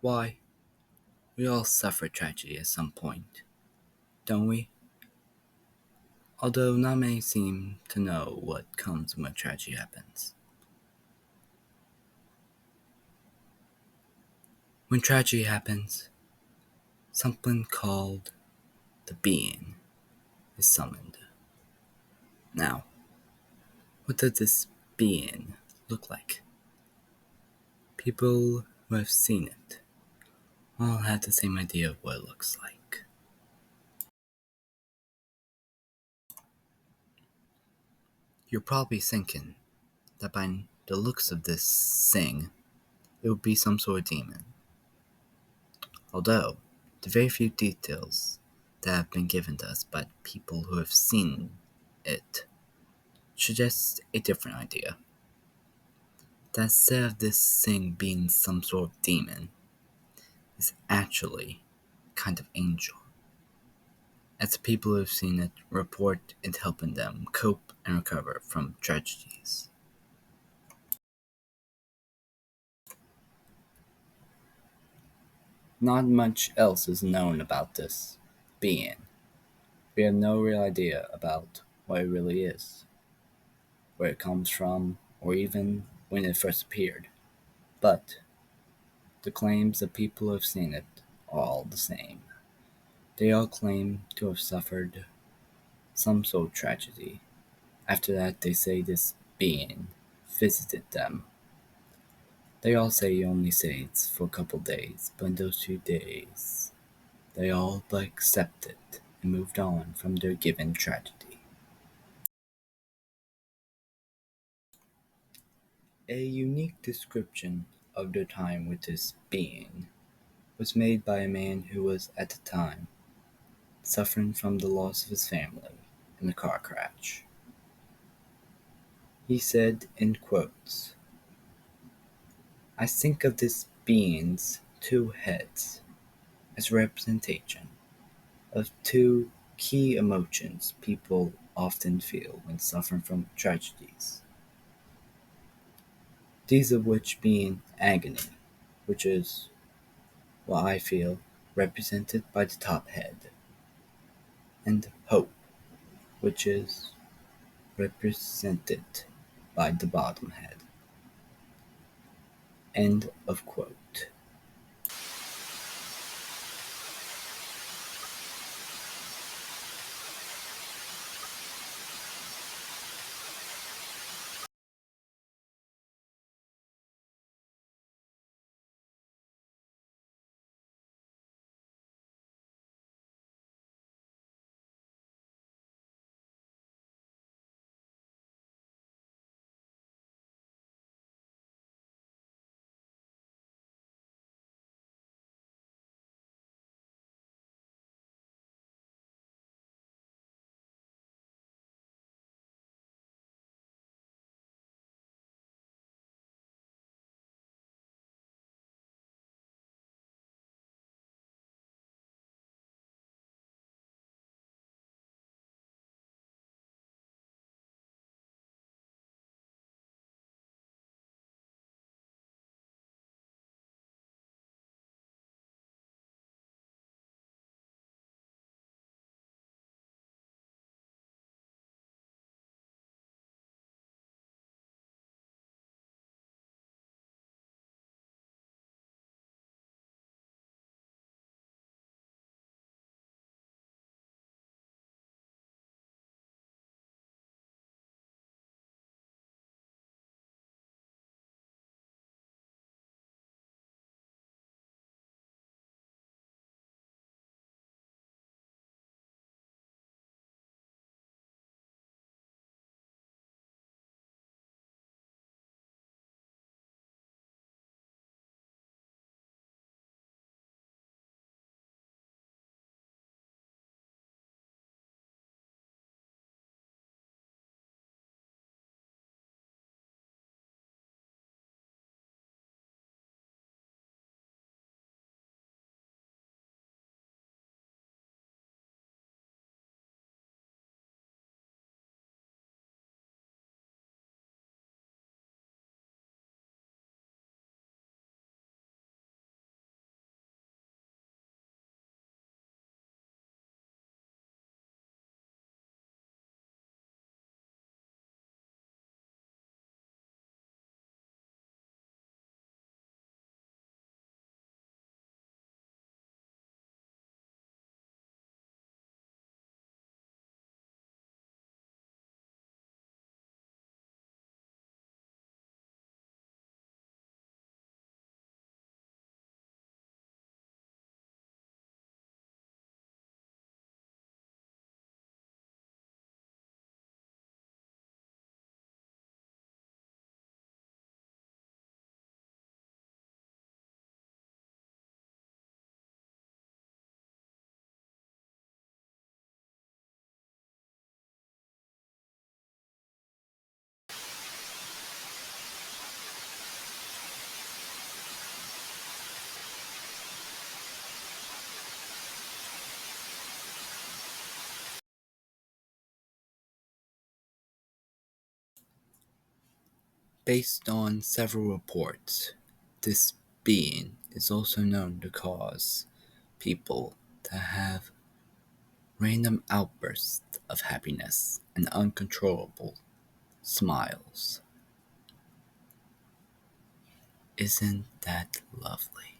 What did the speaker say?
Why, we all suffer tragedy at some point, don't we? Although not many seem to know what comes when tragedy happens. When tragedy happens, something called the being is summoned. Now, what does this being look like? People who have seen it all have the same idea of what it looks like. You're probably thinking that by the looks of this thing, it would be some sort of demon. Although, the very few details that have been given to us by people who have seen it suggests a different idea. That instead of this thing being some sort of demon, it's actually kind of angel. As the people who have seen it report it helping them cope and recover from tragedies. Not much else is known about this being. We have no real idea about what it really is, where it comes from, or even when it first appeared. But the claims of people who have seen it are all the same. They all claim to have suffered some sort of tragedy. After that, they say this being visited them. They all say he only stays for a couple days, but in those 2 days, they all but accepted and moved on from their given tragedy. A unique description of their time with this being was made by a man who was, at the time, suffering from the loss of his family in a car crash. He said in quotes, "I think of this being's two heads as a representation of two key emotions people often feel when suffering from tragedies. These of which being agony, which is what I feel represented by the top head, and hope, which is represented by the bottom head." End of quote. Based on several reports, this being is also known to cause people to have random outbursts of happiness and uncontrollable smiles. Isn't that lovely?